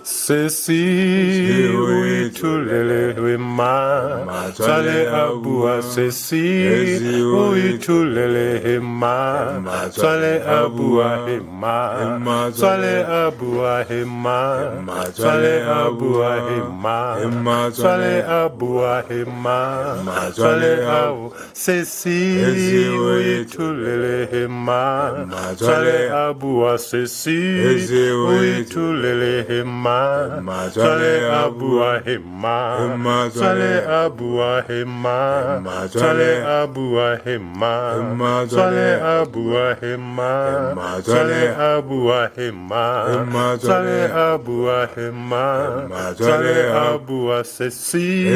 Sesi itholele hema Twale abua Sesi itholele hema Twale abua hema Twale abua hema Twale abua hema Twale abua hema Twale au Sesi itholele hema Twale abua Sesi itholele hema Twale abua hema Twale abua hema Twale abua hema Twale abua hema Twale abua hema Twale abua hema Twale abua Sesi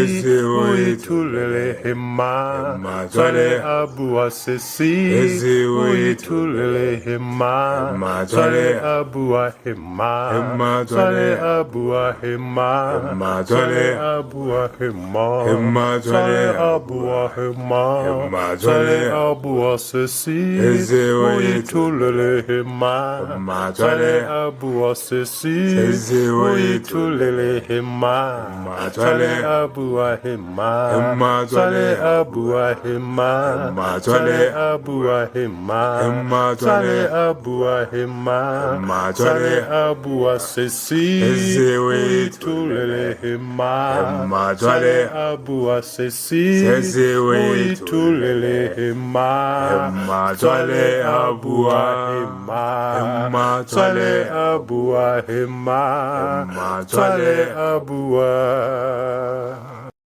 itholele hema Twale abua Sesi itholele hema Twale abua hema Twale abua hema Twale abua hema Twale abua hema Twale abua Sesi itholele hema Twale abua Sesi itholele hema Twale abua hema Twale abua hema Twale abua hema Twale abua hema Twale abua Sesi itholele hema Twale abua Sesi itholele hema Twale abua hema Twale abua hema Twale abua